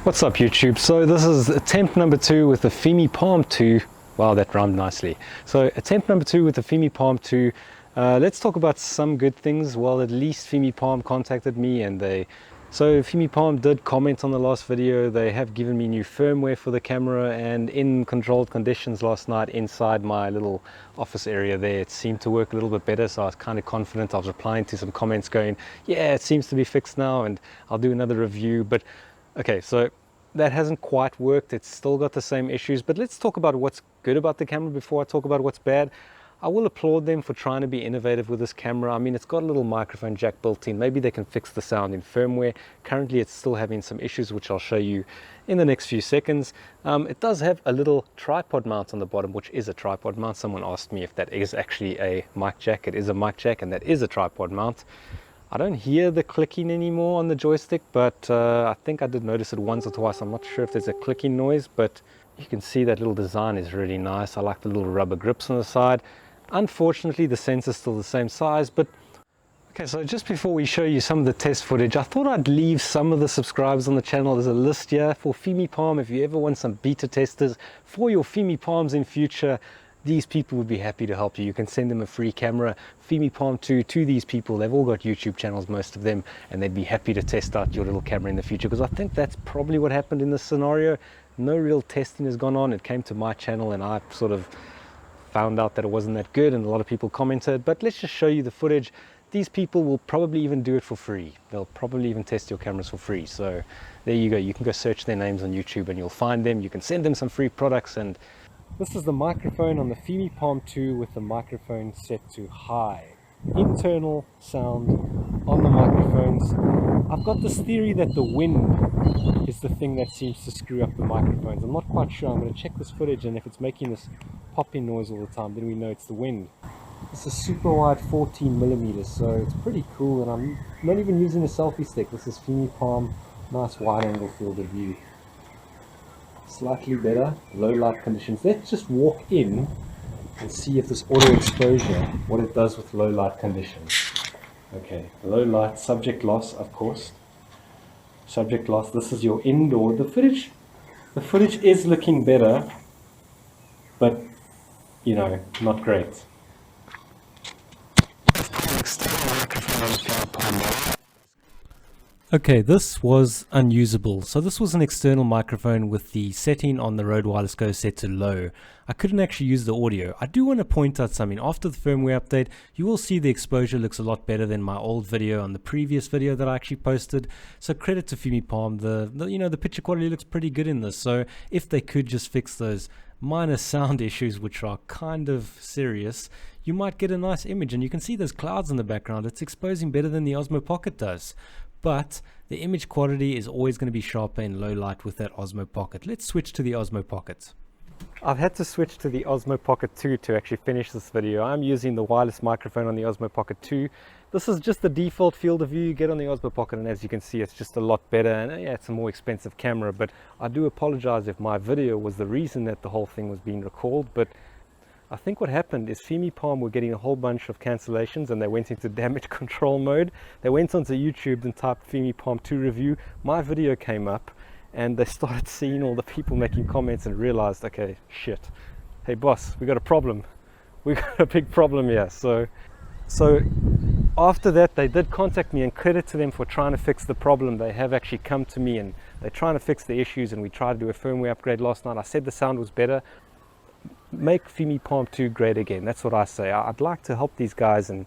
What's up YouTube? So this is attempt number 2 with the Fimi Palm 2. Wow, that rhymed nicely. So attempt number 2 with the Fimi Palm 2. Let's talk about some good things. Well, at least Fimi Palm contacted me and so Fimi Palm did comment on the last video. They have given me new firmware for the camera, and in controlled conditions last night inside my little office area there, it seemed to work a little bit better. So I was kind of confident. I was replying to some comments going, yeah, it seems to be fixed now, and I'll do another review. But okay, so that hasn't quite worked. It's still got the same issues, but let's talk about what's good about the camera before I talk about what's bad. I will applaud them for trying to be innovative with this camera. I mean, it's got a little microphone jack built in. Maybe they can fix the sound in firmware. Currently, it's still having some issues, which I'll show you in the next few seconds. It does have a little tripod mount on the bottom, which is a tripod mount. Someone asked me if that is actually a mic jack. It is a mic jack, and that is a tripod mount. I don't hear the clicking anymore on the joystick, but I think I did notice it once or twice. I'm not sure if there's a clicking noise, but you can see that little design is really nice. I like the little rubber grips on the side. Unfortunately, the sensor's still the same size, but okay, so just before we show you some of the test footage, I thought I'd leave some of the subscribers on the channel as a list here for Fimi Palm. If you ever want some beta testers for your Fimi Palms in future, these people would be happy to help you. You can send them a free camera, Fimi Palm 2, to these people. They've all got YouTube channels, most of them, and they'd be happy to test out your little camera in the future, because I think that's probably what happened in this scenario. No real testing has gone on. It came to my channel and I sort of found out that it wasn't that good, and a lot of people commented. But let's just show you the footage. These people will probably even do it for free. They'll probably even test your cameras for free. So there you go. You can go search their names on YouTube and you'll find them. You can send them some free products. And this is the microphone on the Fimi Palm 2 with the microphone set to high. Internal sound on the microphones. I've got this theory that the wind is the thing that seems to screw up the microphones. I'm not quite sure. I'm going to check this footage, and if it's making this popping noise all the time, then we know it's the wind. This is super wide 14mm, so it's pretty cool, and I'm not even using a selfie stick. This is Fimi Palm, nice wide angle field of view. Slightly better, low light conditions. Let's just walk in and see if this auto exposure, what it does with low light conditions. Okay, low light, subject loss, of course. Subject loss, this is your indoor. The footage is looking better, but you know, not great. Okay, this was unusable. So this was an external microphone with the setting on the RODE Wireless GO set to low. I couldn't actually use the audio. I do want to point out something. After the firmware update, you will see the exposure looks a lot better than my old video on the previous video that I actually posted. So credit to Fimi Palm. The picture quality looks pretty good in this. So if they could just fix those minor sound issues, which are kind of serious, you might get a nice image, and you can see those clouds in the background. It's exposing better than the Osmo Pocket does. But the image quality is always going to be sharper in low light with that Osmo Pocket. Let's switch to the Osmo Pocket. I've had to switch to the Osmo Pocket 2 to actually finish this video. I'm using the wireless microphone on the Osmo Pocket 2. This is just the default field of view you get on the Osmo Pocket, and as you can see, it's just a lot better. And yeah, it's a more expensive camera, but I do apologize if my video was the reason that the whole thing was being recalled. But I think what happened is Fimi Palm were getting a whole bunch of cancellations, and they went into damage control mode. They went onto YouTube and typed Fimi Palm 2 review. My video came up, and they started seeing all the people making comments and realized, okay, shit. Hey boss, we got a problem. We got a big problem here. So after that, they did contact me, and credit to them for trying to fix the problem. They have actually come to me and they're trying to fix the issues, and we tried to do a firmware upgrade last night. I said the sound was better. Make Fimi Palm 2 great again. That's what I say. I'd like to help these guys, and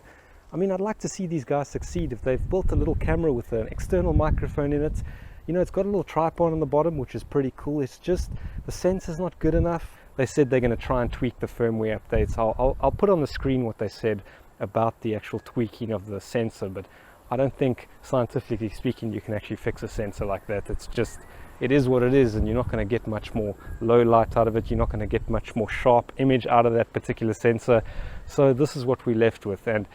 I mean, I'd like to see these guys succeed. If they've built a little camera with an external microphone in it, you know, it's got a little tripod on the bottom, which is pretty cool. It's just the sensor's not good enough. They said they're going to try and tweak the firmware updates. I'll put on the screen what they said about the actual tweaking of the sensor, but I don't think, scientifically speaking, you can actually fix a sensor like that. It's just, it is what it is, and you're not going to get much more low light out of it. You're not going to get much more sharp image out of that particular sensor. So this is what we're left with. And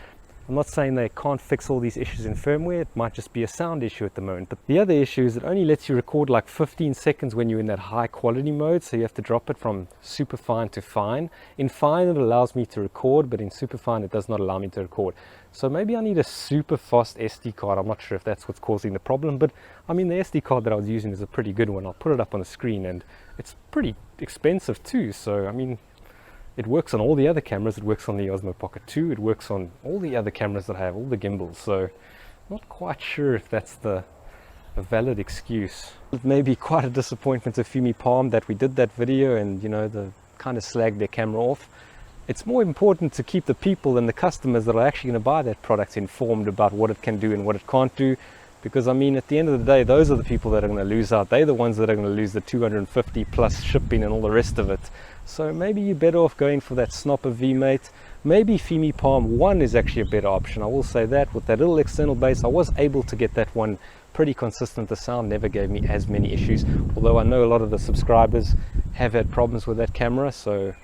I'm not saying they can't fix all these issues in firmware, it might just be a sound issue at the moment. But the other issue is it only lets you record like 15 seconds when you're in that high quality mode, so you have to drop it from super fine to fine. In fine it allows me to record, but in super fine it does not allow me to record. So maybe I need a super fast SD card. I'm not sure if that's what's causing the problem, but I mean the SD card that I was using is a pretty good one. I'll put it up on the screen and it's pretty expensive too, so I mean it works on all the other cameras. It works on the Osmo Pocket 2. It works on all the other cameras that I have, all the gimbals. So not quite sure if that's a valid excuse. It may be quite a disappointment to Fimi Palm that we did that video and, you know, the kind of slagged their camera off. It's more important to keep the people and the customers that are actually going to buy that product informed about what it can do and what it can't do. Because I mean, at the end of the day, those are the people that are going to lose out. They're the ones that are going to lose the 250 plus shipping and all the rest of it. So maybe you're better off going for that Snopper V-Mate. Maybe Fimi Palm 1 is actually a better option. I will say that with that little external base, I was able to get that one pretty consistent. The sound never gave me as many issues, although I know a lot of the subscribers have had problems with that camera, so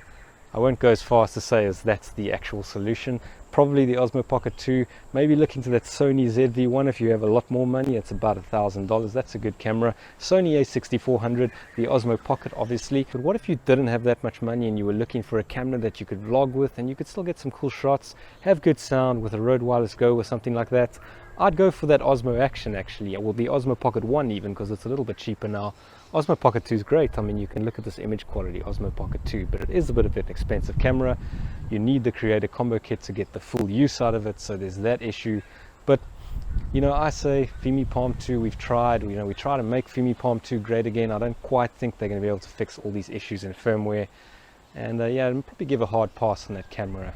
I won't go as far as to say as that's the actual solution. Probably the Osmo Pocket 2, maybe look into that Sony ZV-1 if you have a lot more money. It's about $1,000. That's a good camera. Sony a6400, the Osmo Pocket obviously. But what if you didn't have that much money and you were looking for a camera that you could vlog with and you could still get some cool shots, have good sound with a RODE Wireless Go or something like that? I'd go for that Osmo Action actually, or the Osmo Pocket 1 even, because it's a little bit cheaper now. Osmo Pocket 2 is great. I mean, you can look at this image quality, Osmo Pocket 2, but it is a bit of an expensive camera. You need the Creator Combo Kit to get the full use out of it, so there's that issue. But, you know, I say Fimi Palm 2, we've tried, you know, we try to make Fimi Palm 2 great again. I don't quite think they're going to be able to fix all these issues in firmware. And yeah, I'll probably give a hard pass on that camera.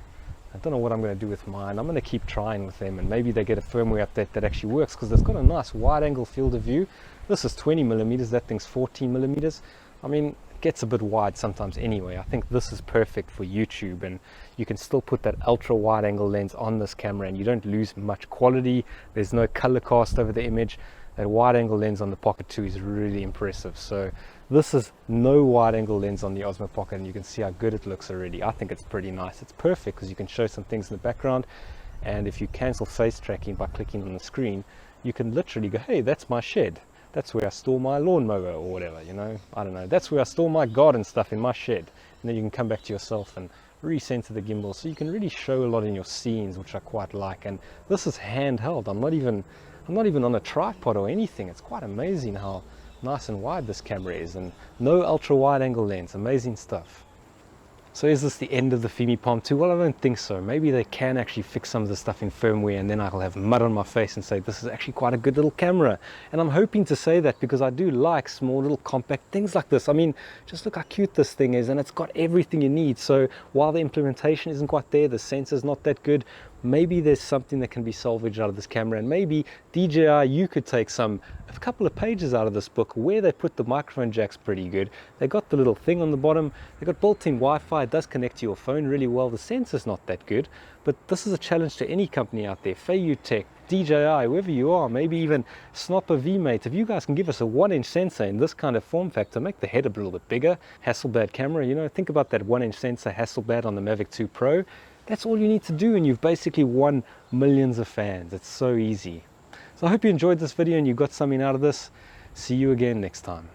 I don't know what I'm going to do with mine. I'm going to keep trying with them, and maybe they get a firmware update that actually works, because it's got a nice wide angle field of view. This is 20 millimeters, that thing's 14 millimeters. I mean, it gets a bit wide sometimes anyway. I think this is perfect for YouTube, and you can still put that ultra wide angle lens on this camera and you don't lose much quality. There's no color cast over the image. That wide angle lens on the Pocket 2 is really impressive. So this is no wide angle lens on the Osmo Pocket, and you can see how good it looks already. I think it's pretty nice. It's perfect because you can show some things in the background, and if you cancel face tracking by clicking on the screen, you can literally go, hey, that's my shed. That's where I store my lawnmower or whatever, you know, I don't know. That's where I store my garden stuff in my shed. And then you can come back to yourself and recenter the gimbal. So you can really show a lot in your scenes, which I quite like. And this is handheld. I'm not even on a tripod or anything. It's quite amazing how nice and wide this camera is, and no ultra wide angle lens. Amazing stuff. So is this the end of the Fimi Palm 2? Well, I don't think so. Maybe they can actually fix some of the stuff in firmware, and then I'll have mud on my face and say this is actually quite a good little camera. And I'm hoping to say that because I do like small little compact things like this. I mean, just look how cute this thing is, and it's got everything you need. So while the implementation isn't quite there, the sensor's not that good, maybe there's something that can be salvaged out of this camera. And maybe DJI, you could take a couple of pages out of this book where they put the microphone jacks pretty good. They got the little thing on the bottom. They got built-in Wi-Fi. It does connect to your phone really well. The sensor's not that good, but this is a challenge to any company out there. Feiyu Tech, DJI, whoever you are, maybe even Snopper V-Mate. If you guys can give us a 1-inch sensor in this kind of form factor, make the head a little bit bigger. Hasselblad camera, you know, think about that 1-inch sensor Hasselblad on the Mavic 2 Pro. That's all you need to do, and you've basically won millions of fans. It's so easy. So I hope you enjoyed this video and you got something out of this. See you again next time.